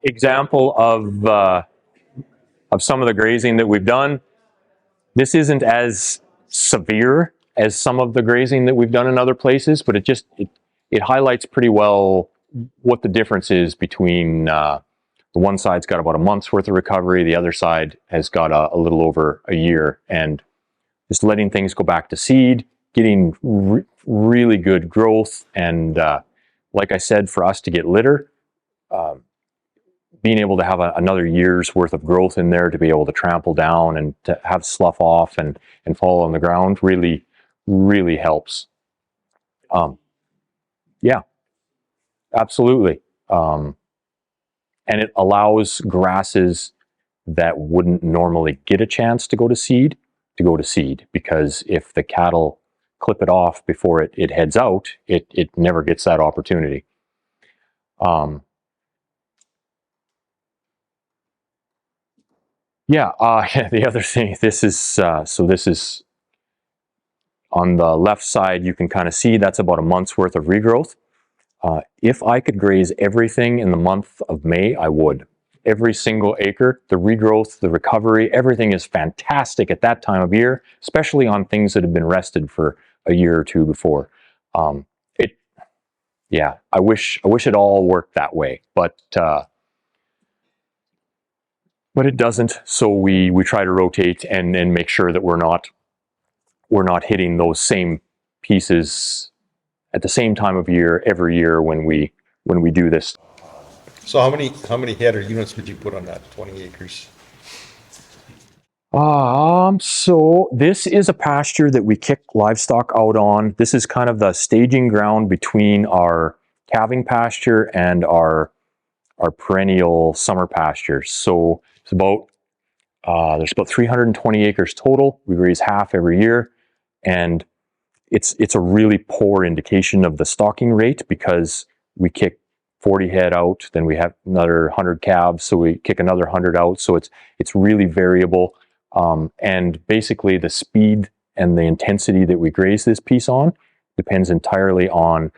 example of some of the grazing that we've done. This isn't as severe as some of the grazing that we've done in other places, but it highlights pretty well what the difference is between the one side's got about a month's worth of recovery, the other side has got a little over a year, and just letting things go back to seed, getting really good growth, and like I said, for us to get litter, being able to have another year's worth of growth in there to be able to trample down and to have slough off and fall on the ground really, really helps. Yeah, absolutely. And it allows grasses that wouldn't normally get a chance to go to seed, because if the cattle clip it off before it heads out, it never gets that opportunity. The other thing, this is on the left side, you can kind of see that's about a month's worth of regrowth. If I could graze everything in the month of May, I would. Every single acre, the regrowth, the recovery, everything is fantastic at that time of year, especially on things that have been rested for a year or two before. I wish it all worked that way, but it doesn't. So we try to rotate and make sure that we're not hitting those same pieces at the same time of year every year when we do this. So how many head or units would you put on that 20 acres? So this is a pasture that we kick livestock out on. This is kind of the staging ground between our calving pasture and our perennial summer pasture. So it's about there's about 320 acres total. We graze half every year, and it's a really poor indication of the stocking rate because we kick 40 head out, then we have another 100 calves, so we kick another 100 out. So it's really variable, and basically the speed and the intensity that we graze this piece on depends entirely on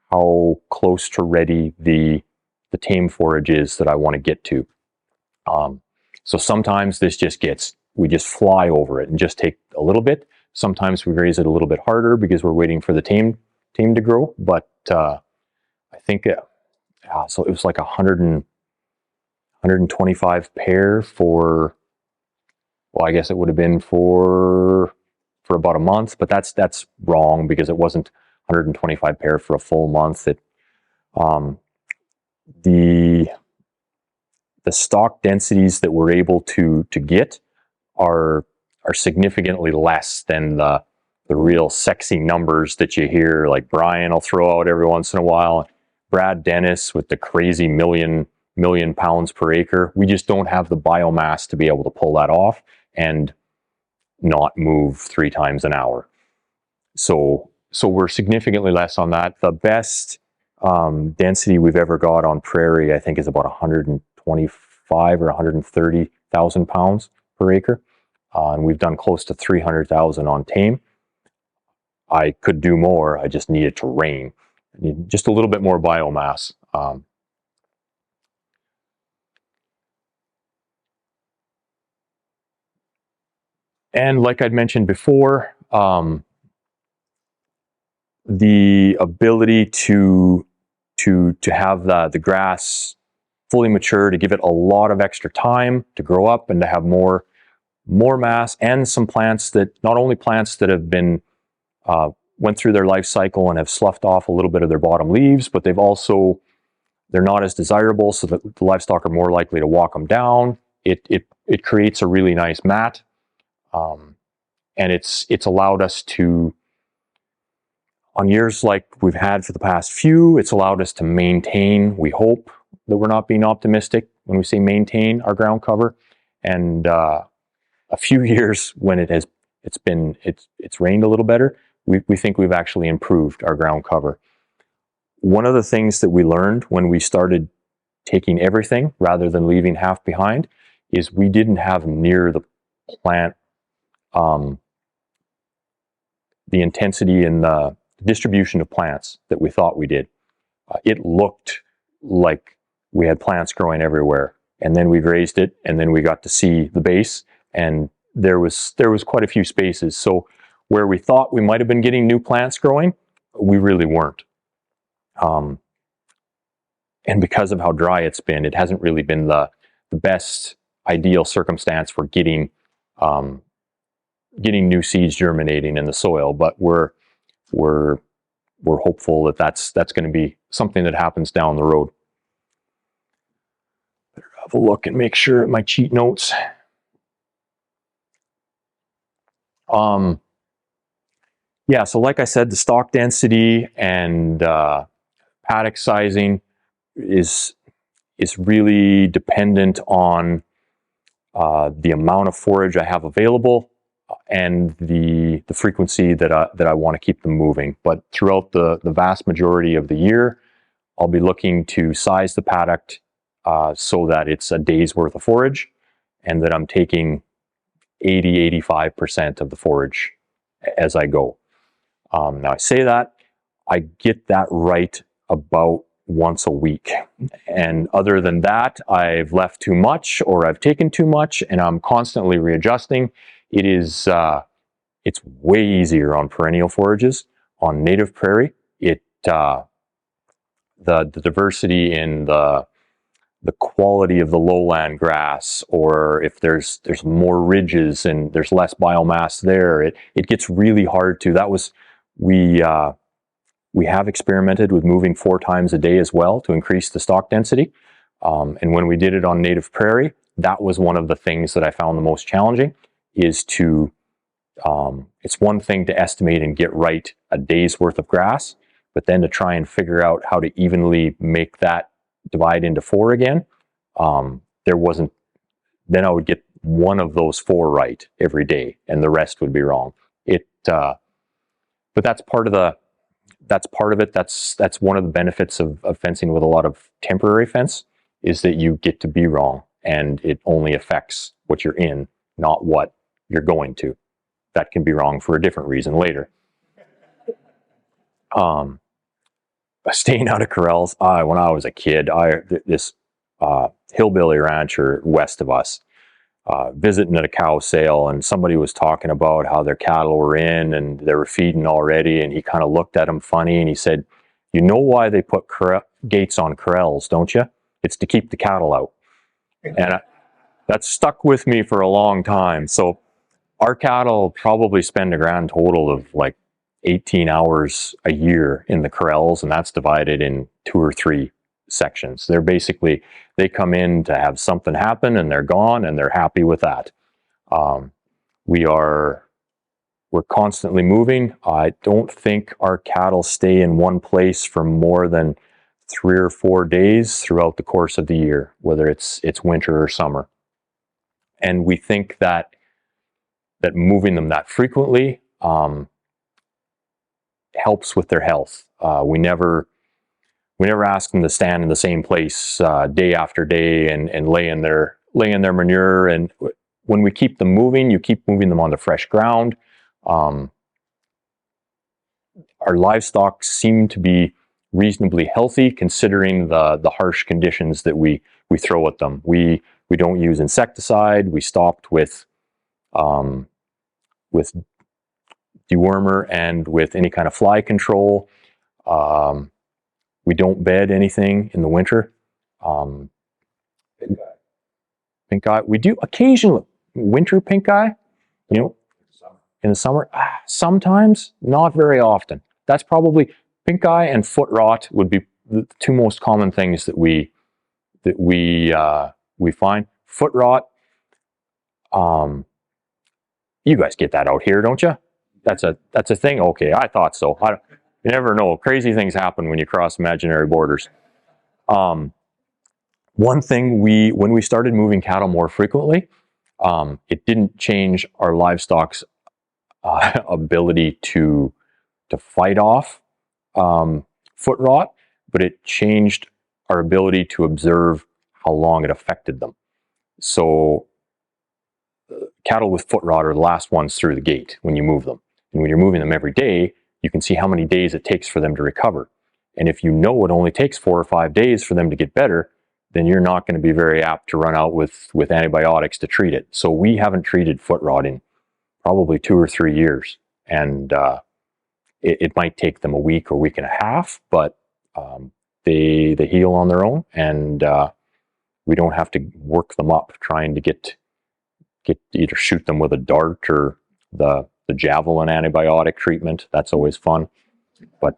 how close to ready the tame forage is that I want to get to. So sometimes this we just fly over it and just take a little bit. Sometimes we graze it a little bit harder because we're waiting for the tame to grow. But I think so it was like 125 pair for, well, I guess it would have been for about a month, but that's wrong because it wasn't 125 pair for a full month. The stock densities that we're able to get are significantly less than the real sexy numbers that you hear, like Brian will throw out every once in a while, Brad Dennis with the crazy million pounds per acre. We just don't have the biomass to be able to pull that off and not move 3 times an hour. So we're significantly less on that. The best density we've ever got on prairie, I think, is about 125 or 130,000 pounds per acre. And we've done close to 300,000 on tame. I could do more. I just need it to rain. I need just a little bit more biomass. And like I'd mentioned before, the ability to have the grass fully mature, to give it a lot of extra time to grow up and to have more mass, and some plants that, not only plants that have been went through their life cycle and have sloughed off a little bit of their bottom leaves, but they're not as desirable, so that the livestock are more likely to walk them down. It creates a really nice mat, and it's allowed us to, on years like we've had for the past few, it's allowed us to maintain, we hope that we're not being optimistic when we say maintain, our ground cover. And a few years when it's rained a little better, we think we've actually improved our ground cover. One of the things that we learned when we started taking everything rather than leaving half behind is we didn't have near the plant, the intensity and the distribution of plants that we thought we did. It looked like we had plants growing everywhere. And then we grazed it, and then we got to see the base, and there was quite a few spaces. So where we thought we might have been getting new plants growing, we really weren't. And because of how dry it's been, it hasn't really been the best ideal circumstance for getting new seeds germinating in the soil. But we're hopeful that that's going to be something that happens down the road. Better have a look and make sure my cheat notes. Yeah, so like I said, the stalk density and paddock sizing is really dependent on the amount of forage I have available and the frequency that I want to keep them moving. But throughout the vast majority of the year, I'll be looking to size the paddock so that it's a day's worth of forage, and that I'm taking 80-85% of the forage as I go. Now I say that, I get that right about once a week. And other than that, I've left too much or I've taken too much, and I'm constantly readjusting. It's way easier on perennial forages. On native prairie, the diversity in the quality of the lowland grass, or if there's more ridges and there's less biomass there, it gets really hard to. We have experimented with moving 4 times a day as well to increase the stalk density. And when we did it on native prairie, that was one of the things that I found the most challenging, is to, it's one thing to estimate and get right a day's worth of grass, but then to try and figure out how to evenly make that divide into 4 again. Then I would get one of those 4 right every day and the rest would be wrong. But that's part of it. That's one of the benefits of fencing with a lot of temporary fence, is that you get to be wrong, and it only affects what you're in, not what you're going to. That can be wrong for a different reason later. Staying out of corrals. When I was a kid, this hillbilly rancher west of us, visiting at a cow sale, and somebody was talking about how their cattle were in and they were feeding already, and he kind of looked at them funny and he said, "You know why they put gates on corrals, don't you? It's to keep the cattle out." And that stuck with me for a long time. So our cattle probably spend a grand total of like 18 hours a year in the corrals, and that's divided in 2 or 3 sections. They come in to have something happen and they're gone, and they're happy with that. We're constantly moving. I don't think our cattle stay in one place for more than 3 or 4 days throughout the course of the year, whether it's winter or summer. And we think that moving them that frequently helps with their health. We never ask them to stand in the same place day after day and lay in their manure. And when we keep them moving, you keep moving them on the fresh ground. Our livestock seem to be reasonably healthy considering the harsh conditions that we throw at them. We don't use insecticide. We stopped with dewormer and with any kind of fly control. We don't bed anything in the winter. Pink eye. We do occasionally winter pink eye, in the summer. Sometimes, not very often. That's probably pink eye and foot rot would be the 2 most common things that we find. Foot rot. You guys get that out here, don't you? That's a thing. Okay, I thought so. You never know. Crazy things happen when you cross imaginary borders. One thing, when we started moving cattle more frequently, it didn't change our livestock's ability to fight off foot rot, but it changed our ability to observe how long it affected them. So cattle with foot rot are the last ones through the gate when you move them. And when you're moving them every day, you can see how many days it takes for them to recover. And if you know it only takes 4 or 5 days for them to get better, then you're not going to be very apt to run out with antibiotics to treat it. So we haven't treated foot rot in probably 2 or 3 years. And it might take them a week or week and a half, but they heal on their own, and we don't have to work them up trying to get either shoot them with a dart or the javelin antibiotic treatment. That's always fun. But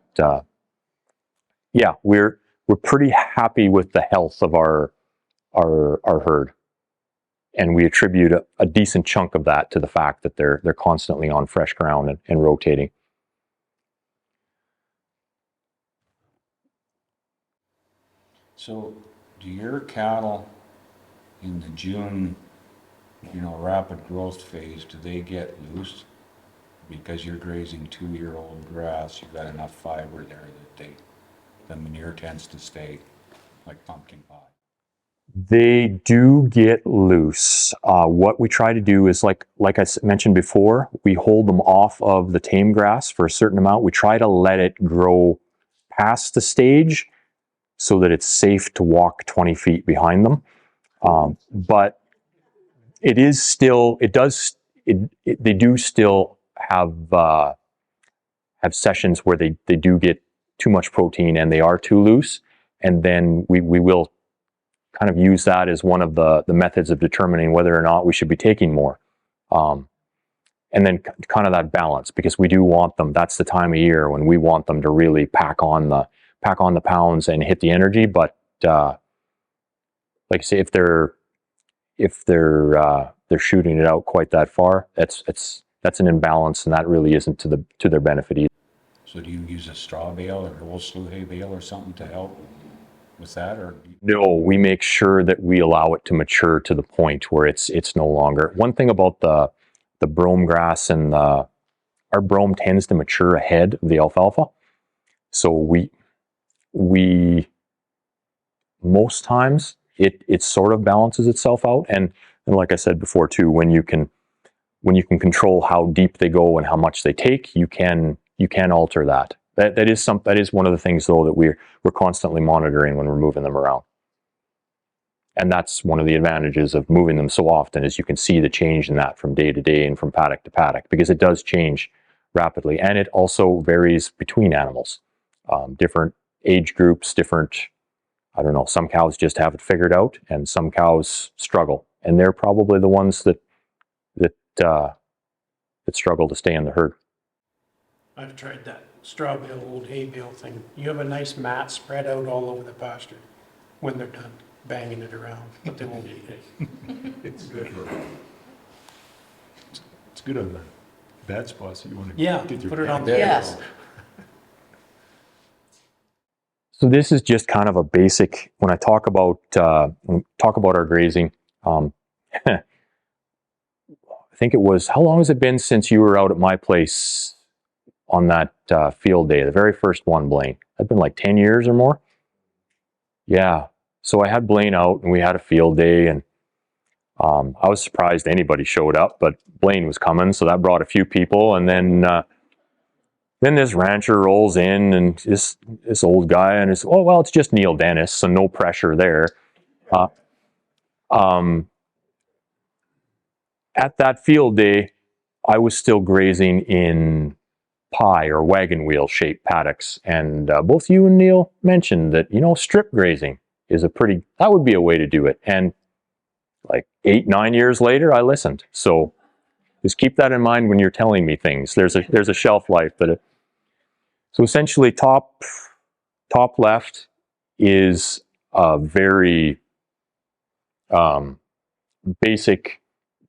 yeah, we're pretty happy with the health of our herd, and we attribute a decent chunk of that to the fact that they're constantly on fresh ground and rotating. So, do your cattle in the June, rapid growth phase, do they get loose? Because you're grazing 2-year-old grass, you've got enough fiber there that the manure tends to stay like pumpkin pie. They do get loose. What we try to do is, like I mentioned before, we hold them off of the tame grass for a certain amount. We try to let it grow past the stage so that it's safe to walk 20 feet behind them. But it is still, they do still have sessions where they do get too much protein and they are too loose. And then we will kind of use that as one of the methods of determining whether or not we should be taking more. And then kind of that balance, because we do want them, that's the time of year when we want them to really pack on the pounds and hit the energy. But like I say, if they're shooting it out quite that far, that's an imbalance, and that really isn't to their benefit either. So do you use a straw bale or old slough hay bale or something to help with that, or? No, we make sure that we allow it to mature to the point where it's no longer. One thing about the brome grass and our brome tends to mature ahead of the alfalfa, so we most times it sort of balances itself out. And like I said before too, when you can control how deep they go and how much they take, you can alter that. That is one of the things though that we're constantly monitoring when we're moving them around. And that's one of the advantages of moving them so often, is you can see the change in that from day to day and from paddock to paddock, because it does change rapidly. And it also varies between animals, different age groups, different, I don't know, some cows just have it figured out and some cows struggle. And they're probably the ones that struggle to stay in the herd. I've tried that straw bale, old hay bale thing. You have a nice mat spread out all over the pasture when they're done banging it around, but they won't eat it. It's good. It's good on the bad spots that you want to Yeah, get your put it on bed. the Yes. So this is just kind of a basic, when I talk about our grazing, I think it was, how long has it been since you were out at my place on that field day, the very first one, Blaine? It's been like 10 years or more. Yeah. So I had Blaine out and we had a field day, and I was surprised anybody showed up, but Blaine was coming, so that brought a few people. And then this rancher rolls in, and this old guy, and it's, oh, well, it's just Neil Dennis, so no pressure there. At that field day, I was still grazing in pie or wagon wheel shaped paddocks, and both you and Neil mentioned that, strip grazing is that would be a way to do it. And like 8-9 years later, I listened. So just keep that in mind when you're telling me things. There's a shelf life that so essentially top left is a very basic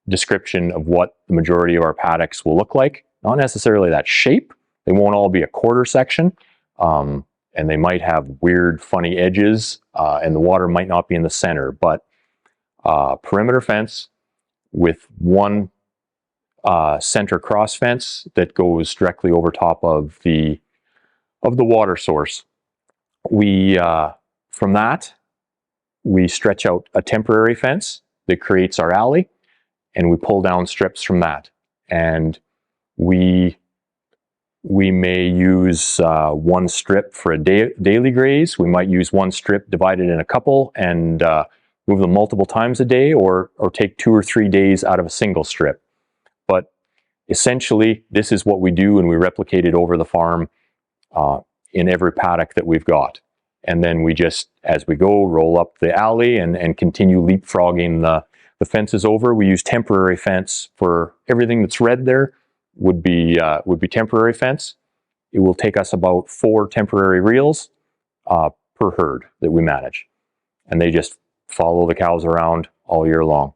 description of what the majority of our paddocks will look like. Not necessarily that shape. They won't all be a quarter section. And they might have weird, funny edges, and the water might not be in the center, but perimeter fence with one center cross fence that goes directly over top of the water source. We from that, we stretch out a temporary fence that creates our alley, and we pull down strips from that. And we we may use one strip for a daily graze. We might use one strip divided in a couple and move them multiple times a day, or take 2 or 3 days out of a single strip. But essentially, this is what we do, and we replicate it over the farm in every paddock that we've got. And then we just, as we go, roll up the alley and continue leapfrogging the fences over. We use temporary fence for everything that's red there. Would be temporary fence. It will take us about 4 temporary reels per herd that we manage, and they just follow the cows around all year long.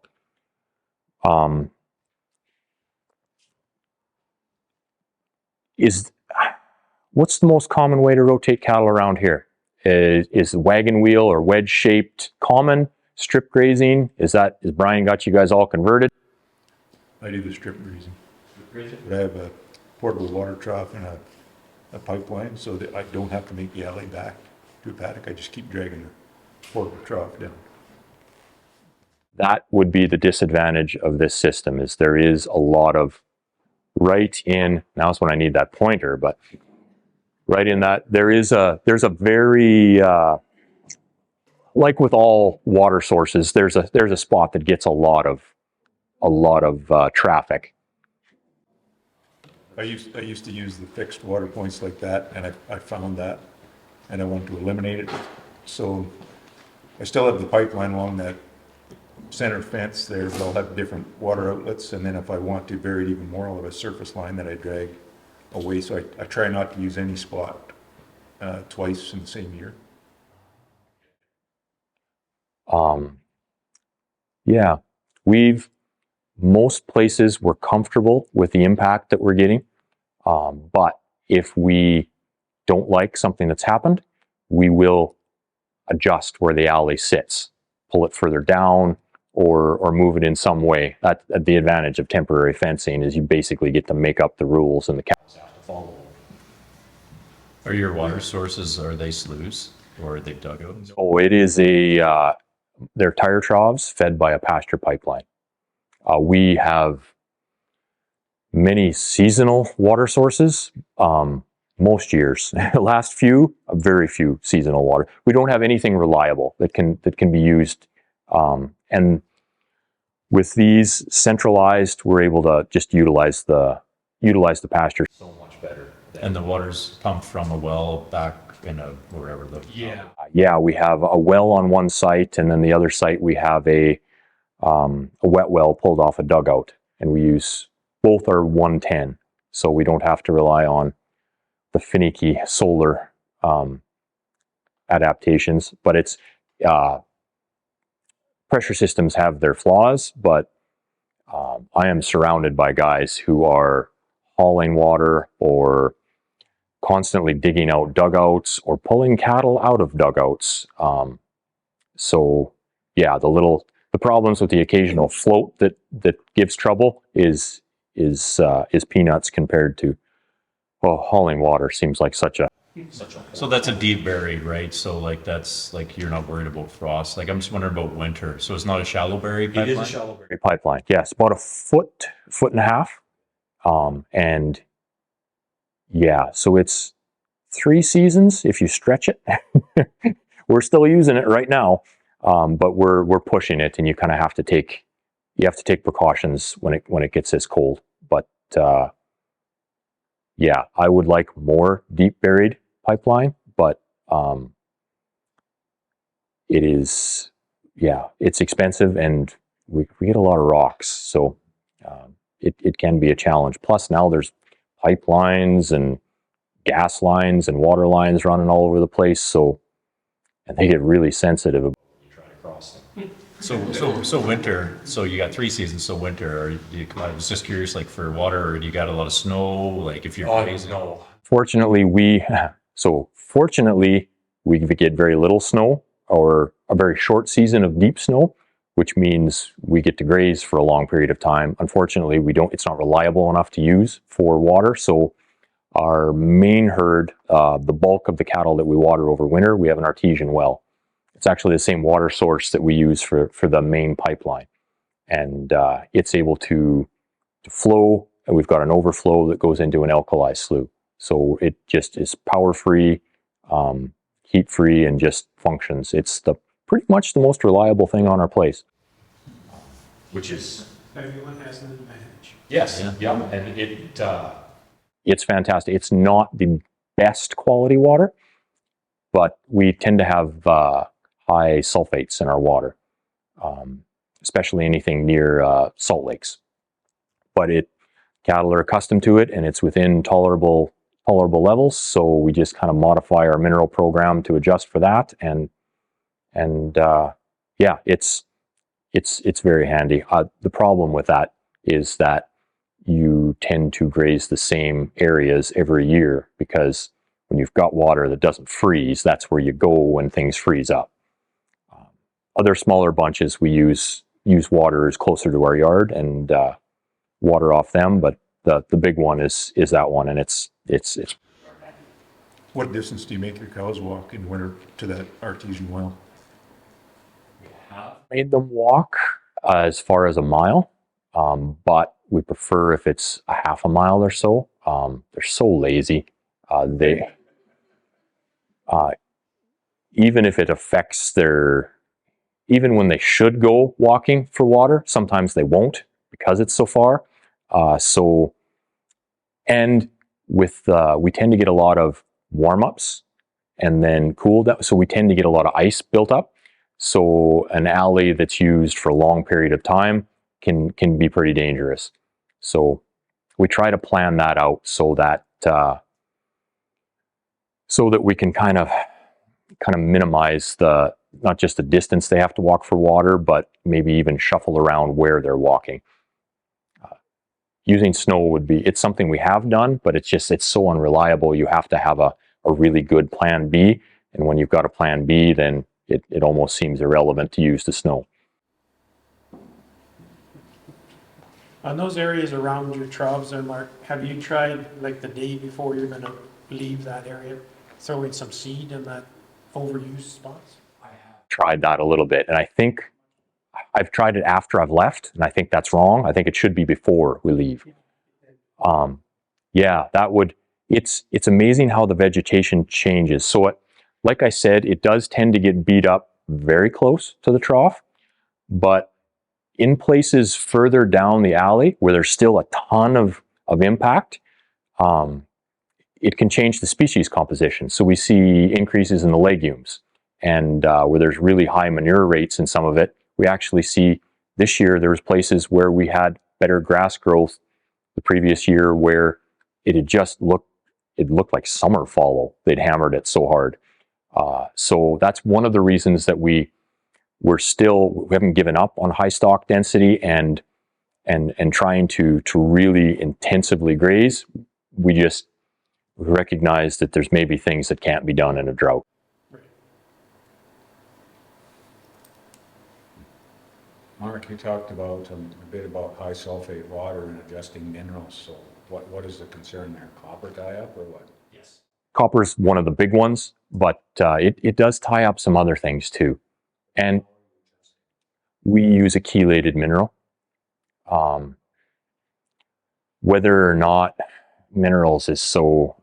What's the most common way to rotate cattle around here? Is the wagon wheel or wedge shaped common? Strip grazing, is Brian got you guys all converted? I do the strip grazing. But I have a portable water trough and a pipeline so that I don't have to make the alley back to a paddock. I just keep dragging the portable trough down. That would be the disadvantage of this system, is there is a lot of now's when I need that pointer, but right in that there's a very like with all water sources, there's a spot that gets a lot of traffic. I used to use the fixed water points like that, and I found that, and I wanted to eliminate it. So I still have the pipeline along that center fence there, but I'll have different water outlets, and then if I want to vary it even more, I'll have a surface line that I drag away. So I try not to use any spot twice in the same year. Yeah, most places we're comfortable with the impact that we're getting, but if we don't like something that's happened, we will adjust where the alley sits, pull it further down, or move it in some way. That's the advantage of temporary fencing, is you basically get to make up the rules and the cows have to follow them. Are your water sources, are they sloughs or are they dugouts? Oh, it is they're tire troughs fed by a pasture pipeline. We have many seasonal water sources, most years. Last few, very few seasonal water. We don't have anything reliable that can be used. And with these centralized, we're able to just utilize the pasture so much better. And the water's pumped from a well back in wherever the... Yeah, we have a well on one site, and then the other site we have a wet well pulled off a dugout, and we use, both are 110, so we don't have to rely on the finicky solar adaptations. But it's pressure systems have their flaws, but I am surrounded by guys who are hauling water or constantly digging out dugouts or pulling cattle out of dugouts. So yeah, the problems with the occasional float that gives trouble is peanuts compared to, well, hauling water seems like such a... So that's a deep buried, right? So like that's like, you're not worried about frost. Like I'm just wondering about winter. So it's not a shallow buried pipeline? It is a shallow buried pipeline. Yes, about a foot and a half. And yeah, so it's 3 seasons if you stretch it. We're still using it right now, but we're pushing it, and you kind of have to take precautions when it gets this cold. But yeah, I would like more deep buried pipeline, but it is, yeah, it's expensive, and we get a lot of rocks, so it can be a challenge. Plus now there's pipelines and gas lines and water lines running all over the place, so, and they get really sensitive when you try to cross them. So winter, so you got 3 seasons, so winter, I was just curious, like for water, or do you got a lot of snow, like if you're grazing? No. Fortunately, we get very little snow, or a very short season of deep snow, which means we get to graze for a long period of time. Unfortunately, it's not reliable enough to use for water, so our main herd, the bulk of the cattle that we water over winter, we have an artesian well. It's actually the same water source that we use for the main pipeline. And it's able to flow, and we've got an overflow that goes into an alkali slough. So it just is power free, heat free, and just functions. It's pretty much the most reliable thing on our place. Which is, Everyone has an advantage. yes, yeah, and It's fantastic. It's not the best quality water, but we tend to have high sulfates in our water, especially anything near salt lakes. But cattle are accustomed to it, and it's within tolerable levels. So we just kind of modify our mineral program to adjust for that, and yeah, it's very handy. The problem with that is that you tend to graze the same areas every year, because when you've got water that doesn't freeze, that's where you go when things freeze up. Other smaller bunches, we use waters closer to our yard and water off them, but the big one is that one, and it's What distance do you make your cows walk in winter to that artesian well? made them walk as far as a mile, but we prefer if it's a half a mile or so. They're so lazy. They even if it affects even when they should go walking for water, sometimes they won't because it's so far. And with we tend to get a lot of warm-ups and then cool down, so we tend to get a lot of ice built up. So an alley that's used for a long period of time can be pretty dangerous. So we try to plan that out so that we can kind of minimize not just the distance they have to walk for water, but maybe even shuffle around where they're walking. Using snow it's something we have done, but it's so unreliable. You have to have a really good plan B. And when you've got a plan B, then it almost seems irrelevant to use the snow. On those areas around your troughs there, Mark, have you tried, like the day before you're gonna leave that area, throwing some seed in that overused spots? Tried that a little bit, and I think I've tried it after I've left, and I think that's wrong. I think it should be before we leave. Yeah, it's amazing how the vegetation changes. So like I said, it does tend to get beat up very close to the trough, but in places further down the alley where there's still a ton of impact, it can change the species composition. So we see increases in the legumes, and where there's really high manure rates in some of it, we actually see this year there was places where we had better grass growth the previous year where it looked like summer fallow. They'd hammered it so hard. So that's one of the reasons that we haven't given up on high stock density and trying to really intensively graze. We recognize that there's maybe things that can't be done in a drought. Mark, you talked about a bit about high sulfate water and adjusting minerals. So what is the concern there? Copper tie up or what? yes. Copper's one of the big ones, but it does tie up some other things too. And we use a chelated mineral. Whether or not minerals is so,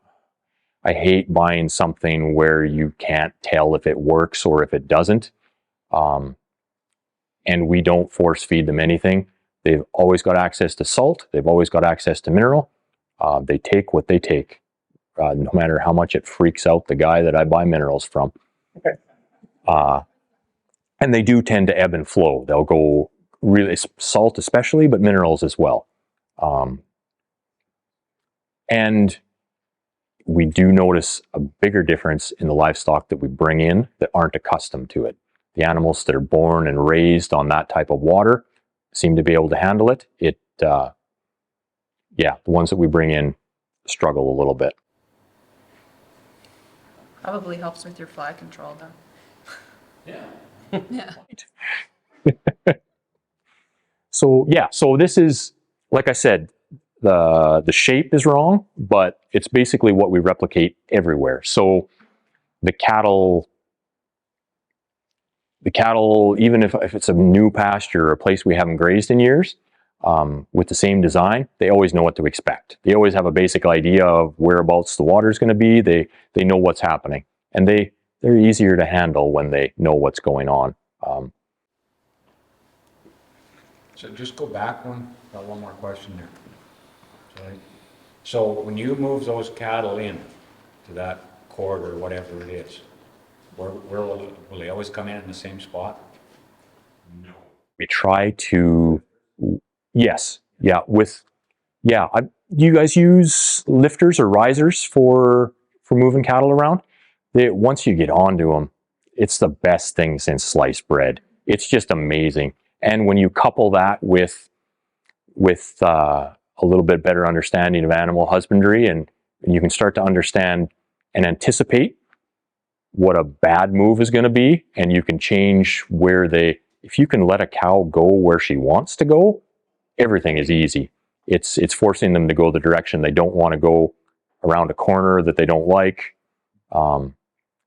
I hate buying something where you can't tell if it works or if it doesn't. And we don't force feed them anything. They've always got access to salt. They've always got access to mineral. They take what they take, no matter how much it freaks out the guy that I buy minerals from. Okay. And they do tend to ebb and flow. They'll go really, salt especially, but minerals as well. And we do notice a bigger difference in the livestock that we bring in that aren't accustomed to it. The animals that are born and raised on that type of water seem to be able to handle it. Yeah, the ones that we bring in struggle a little bit. Probably helps with your fly control though. Yeah. Yeah. So yeah, so this is, like I said, the shape is wrong, but it's basically what we replicate everywhere. So the cattle, even if it's a new pasture or a place we haven't grazed in years, with the same design, they always know what to expect. They always have a basic idea of whereabouts the water is going to be. They know what's happening, and they're easier to handle when they know what's going on. So just go back got one more question there. Sorry. So when you move those cattle in to that corridor, whatever it is, where will they always come in the same spot? We try to, yes, yeah, do you guys use lifters or risers for moving cattle around? Once you get onto them, it's the best thing since sliced bread. It's just amazing. And when you couple that with a little bit better understanding of animal husbandry, and you can start to understand and anticipate what a bad move is going to be, and you can change if you can let a cow go where she wants to go, everything is easy. It's forcing them to go the direction they don't want to go, around a corner that they don't like.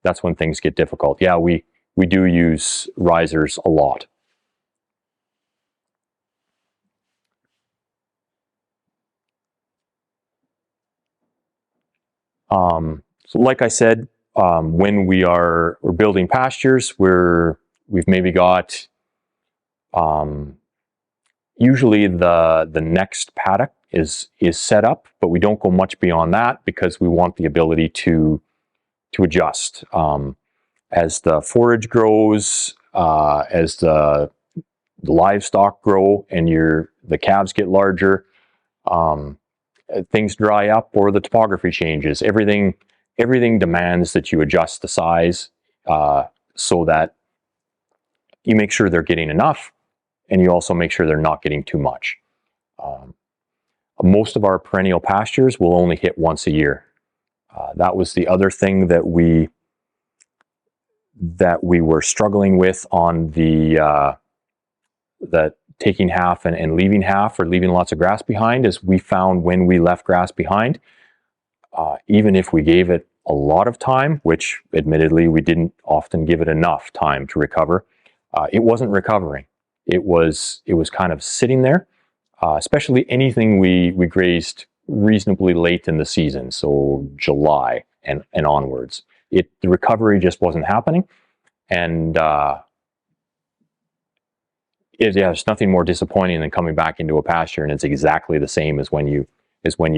That's when things get difficult. Yeah, we do use risers a lot. So like I said, when we're building pastures, we've maybe got usually the next paddock is set up, but we don't go much beyond that because we want the ability to adjust as the forage grows, as the livestock grow, and the calves get larger. Things dry up or the topography changes. Everything demands that you adjust the size so that you make sure they're getting enough, and you also make sure they're not getting too much. Most of our perennial pastures will only hit once a year. That was the other thing that we were struggling with on the taking half and leaving half, or leaving lots of grass behind, is we found when we left grass behind, even if we gave it a lot of time, which admittedly we didn't often give it enough time to recover, it wasn't recovering. It was kind of sitting there, especially anything we grazed reasonably late in the season, so July and onwards. The recovery just wasn't happening, and there's nothing more disappointing than coming back into a pasture and it's exactly the same as when you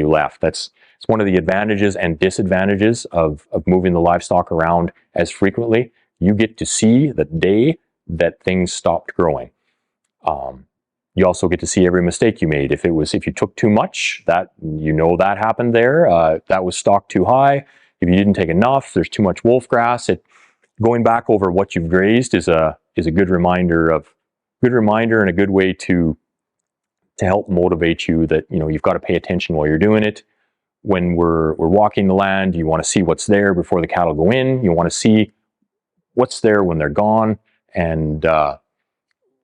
left. It's one of the advantages and disadvantages of moving the livestock around as frequently. You get to see the day that things stopped growing. You also get to see every mistake you made. If you took too much, that happened there. That was stocked too high. If you didn't take enough, there's too much wolf grass. Going back over what you've grazed is a good reminder and a good way to help motivate you that you've got to pay attention while you're doing it. When we're walking the land, you want to see what's there before the cattle go in. You want to see what's there when they're gone, and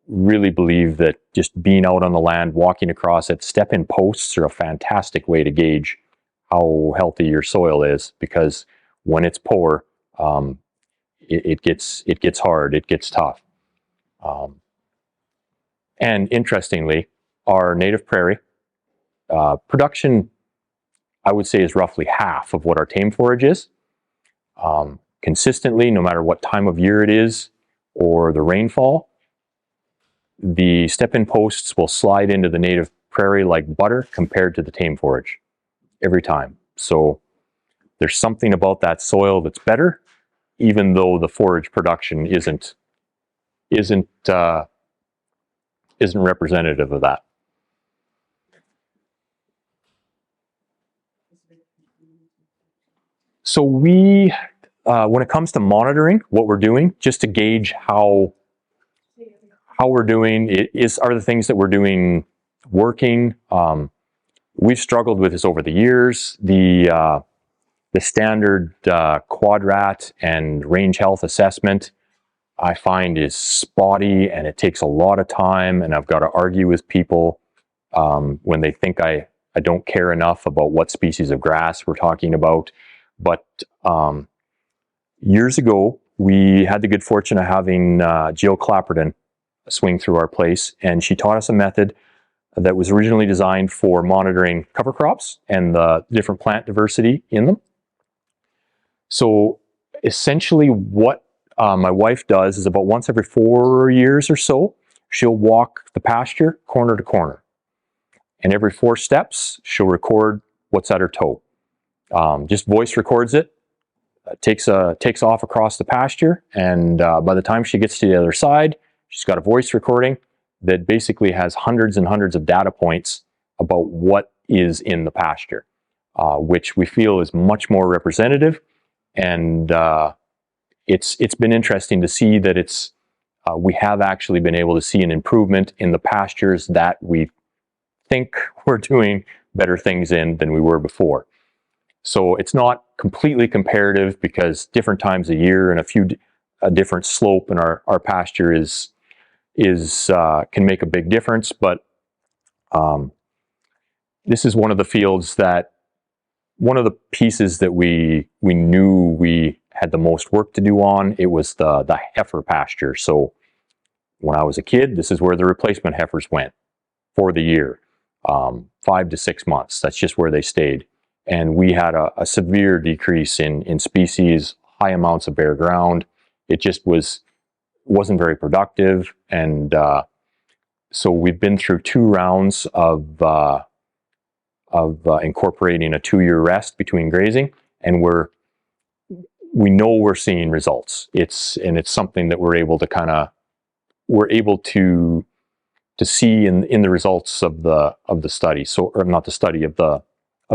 really believe that just being out on the land, walking across it, step-in posts are a fantastic way to gauge how healthy your soil is, because when it's poor, it gets hard, it gets tough. And interestingly, our native prairie production, I would say, is roughly half of what our tame forage is. Consistently, no matter what time of year it is or the rainfall, the step-in posts will slide into the native prairie like butter compared to the tame forage every time. So there's something about that soil that's better, even though the forage production isn't representative of that. So when it comes to monitoring what we're doing, just to gauge how we're doing, are the things that we're doing working? We've struggled with this over the years. The standard quadrat and range health assessment, I find, is spotty, and it takes a lot of time, and I've got to argue with people when they think I don't care enough about what species of grass we're talking about. But years ago, we had the good fortune of having Jill Clapperton swing through our place, and she taught us a method that was originally designed for monitoring cover crops and the different plant diversity in them. So essentially what my wife does is about once every 4 years or so, she'll walk the pasture corner to corner. And every 4 steps, she'll record what's at her toe. Just voice records it, takes off across the pasture, and by the time she gets to the other side, she's got a voice recording that basically has hundreds and hundreds of data points about what is in the pasture, which we feel is much more representative. And it's been interesting to see that we have actually been able to see an improvement in the pastures that we think we're doing better things in than we were before. So it's not completely comparative because different times of year and a different slope in our pasture can make a big difference. But this is one of the fields that one of the pieces that we knew we had the most work to do on. It was the heifer pasture. So when I was a kid, this is where the replacement heifers went for the year, 5 to 6 months. That's just where they stayed. And we had a severe decrease in species, high amounts of bare ground. It just wasn't very productive. And so we've been through 2 rounds of incorporating a 2-year rest between grazing, and we know we're seeing results. It's something that we're able to see in the results of the study. So, or not the study, of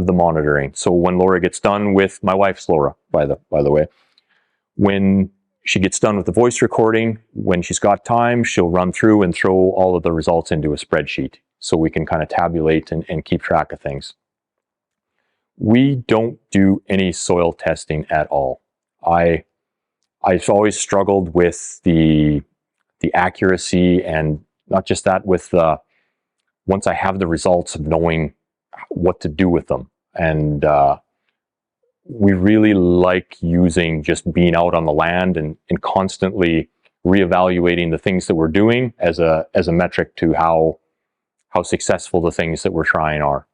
the monitoring. So when Laura gets done with, my wife's Laura, by the way, when she gets done with the voice recording, when she's got time, she'll run through and throw all of the results into a spreadsheet so we can kind of tabulate and keep track of things. We don't do any soil testing at all. I've always struggled with the accuracy, and not just that, with once I have the results of knowing what to do with them. And we really like using just being out on the land and constantly reevaluating the things that we're doing as a metric to how successful the things that we're trying are.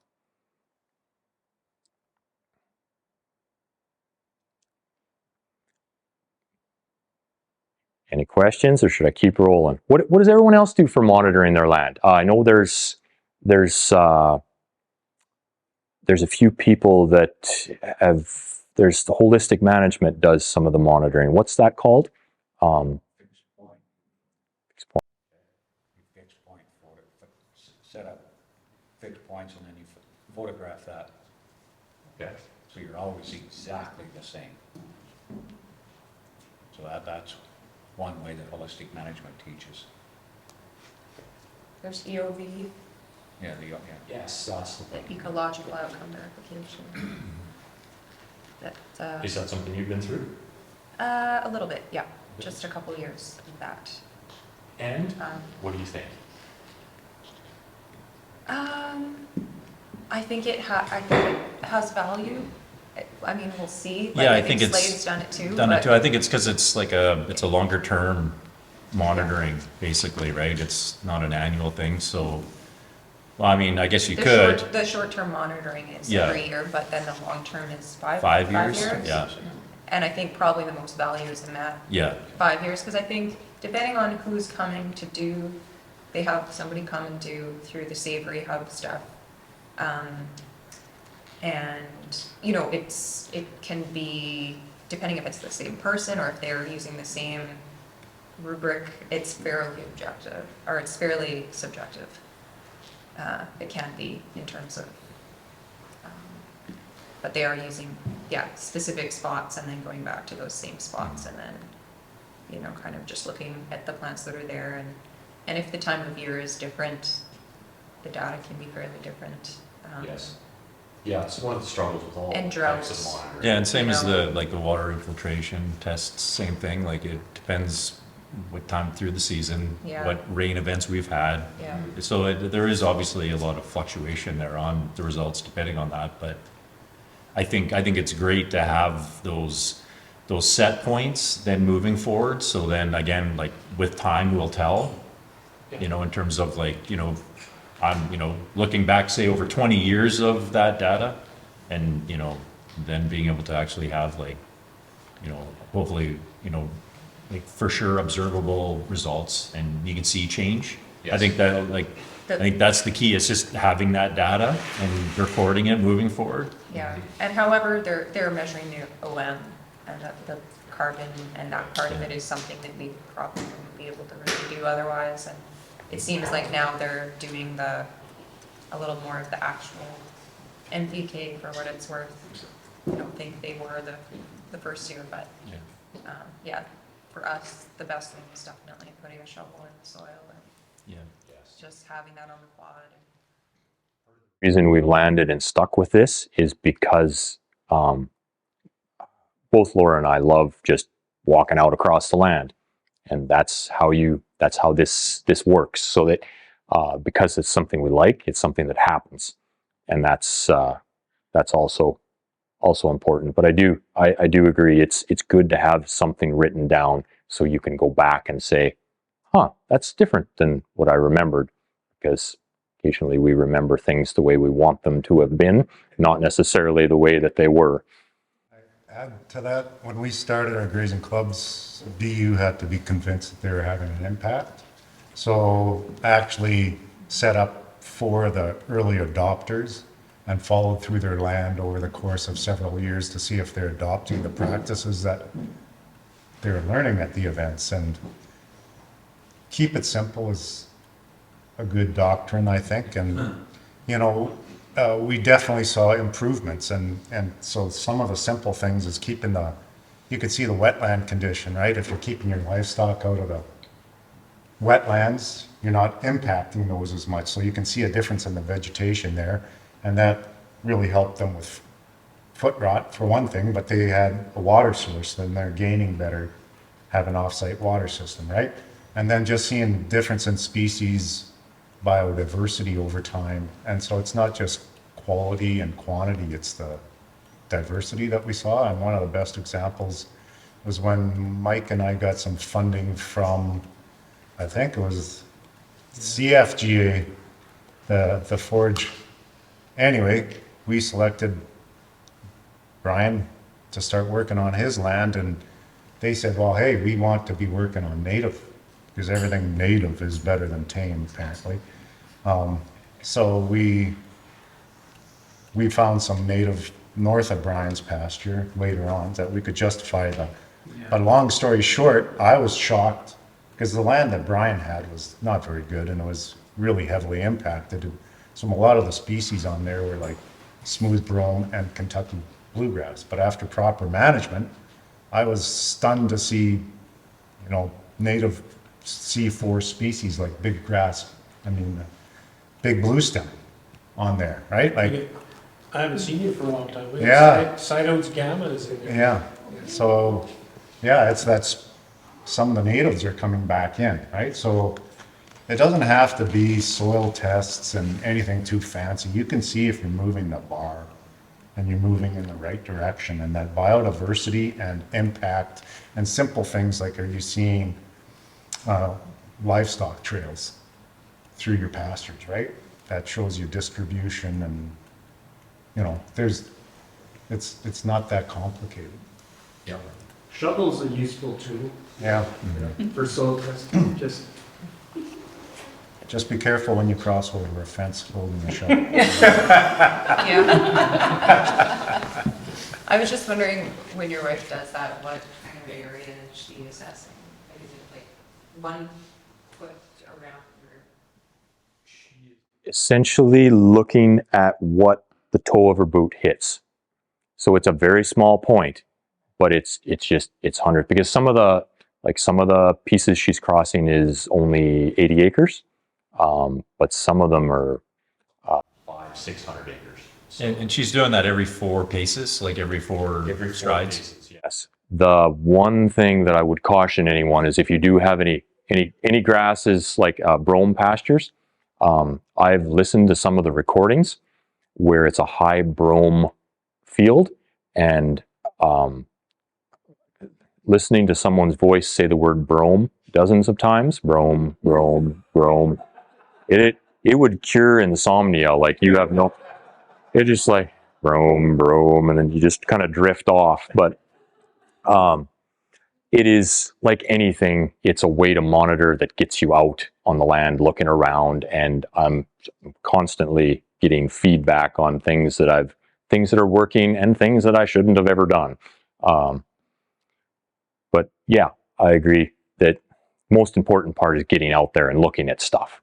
Any questions, or should I keep rolling? What does everyone else do for monitoring their land? I know there's a few people that there's the holistic management does some of the monitoring. What's that called? Fixed point. Fixed point photo, set up fixed points and then you photograph that. Okay. So you're always exactly the same. So that's one way that holistic management teaches. There's EOV, Yeah, Yes, that's the ecological outcome verification. That, Is that something you've been through? a little bit, yeah, just a couple years of that. And what do you think? I think it has value. I mean, we'll see. Like, Yeah, I think it's Slade's done it too. Done it but- too. I think it's because it's a longer term monitoring, basically, right? It's not an annual thing, so, well, I mean, I guess you could. The short-term monitoring is Yeah. every year, but then the long-term is 5 5 years? Yeah, And I think probably the most value is in that yeah, 5 years, because I think depending on who's coming to do, they have somebody come and do through the Savory Hub stuff. And, you know, it can be, depending if it's the same person or if they're using the same rubric, it's fairly objective, or it's fairly subjective. It can be in terms of, but they are using, specific spots and then going back to those same spots and then, you know, kind of just looking at the plants that are there, and if the time of year is different, the data can be fairly different. Yes. Yeah, it's one of the struggles with all And types droughts. of monitoring. yeah, and same as You know. the water infiltration tests, same thing, like it depends what time through the season, Yeah. what rain events we've had. Yeah. So there is obviously a lot of fluctuation there on the results depending on that, but I think it's great to have those set points then moving forward. So then again, like with time, we'll tell, you know, in terms of like, you know, I'm, looking back, say, over 20 years of that data, and, then being able to actually have like, hopefully, like for sure observable results, and you can see change. I think that, like, I think that's the key, is just having that data and recording it moving forward. Yeah, and however, they're measuring the OM and the carbon, and that part of it is something that we probably wouldn't be able to really do otherwise. And it seems like now they're doing a little more of the actual NPK for what it's worth. I don't think they were the first year, but yeah, for us, the best thing is definitely putting a shovel in the soil and Yeah. just having that on the quad. Reason we've landed and stuck with this is because both Laura and I love just walking out across the land, and that's how this works. So that because it's something we like, it's something that happens, and that's also important. But I do agree, it's good to have something written down so you can go back and say, huh, that's different than what I remembered, because occasionally we remember things the way we want them to have been, not necessarily the way that they were. Add to that, when we started our grazing clubs, BU had to be convinced that they were having an impact. So actually set up for the early adopters and followed through their land over the course of several years to see if they're adopting the practices that they're learning at the events. And keep it simple is a good doctrine, I think. And, we definitely saw improvements. And so some of the simple things is you could see the wetland condition, right? If you're keeping your livestock out of the wetlands, you're not impacting those as much. So you can see a difference in the vegetation there. And that really helped them with foot rot for one thing, but they had a water source, then they're gaining better, have an offsite water system, right? And then just seeing difference in species, biodiversity over time. And so it's not just quality and quantity, it's the diversity that we saw. And one of the best examples was when Mike and I got some funding from, I think it was CFGA, the Forge. Anyway, we selected Brian to start working on his land, and they said, well, hey, we want to be working on native, because everything native is better than tame, apparently. So we found some native north of Brian's pasture later on that we could justify the. But long story short, I was shocked because the land that Brian had was not very good, and it was really heavily impacted. So a lot of the species on there were like smooth brome and Kentucky bluegrass. But after proper management, I was stunned to see, native C4 species like big blue stem on there, right? Like, I haven't seen you for a long time. Yeah. Sido's gamma is in there. yeah. So, yeah, that's some of the natives are coming back in, right? So it doesn't have to be soil tests and anything too fancy. You can see if you're moving the bar and you're moving in the right direction, and that biodiversity and impact and simple things like, are you seeing livestock trails through your pastures, right? That shows you distribution, and it's not that complicated. Yeah. Shovels are useful too Yeah. for soil testing, Just be careful when you cross over a fence holding a shovel. Yeah. I was just wondering, when your wife does that, what kind of area is she assessing? Like, is it like 1 foot around your? Essentially looking at what the toe of her boot hits. So it's a very small point, but it's hundreds, because some of the pieces she's crossing is only 80 acres. But some of them are 500-600 acres. And she's doing that every 4 paces, like every four strides. paces, yes. The one thing that I would caution anyone is, if you do have any grasses like brome pastures, I've listened to some of the recordings where it's a high brome field, and listening to someone's voice say the word brome dozens of times, brome, brome, brome. it would cure insomnia. Like you have no, it just like roam, roam, and then you just kind of drift off. But it is like anything, it's a way to monitor that gets you out on the land, looking around, and I'm constantly getting feedback on things that are working and things that I shouldn't have ever done. But yeah, I agree that most important part is getting out there and looking at stuff.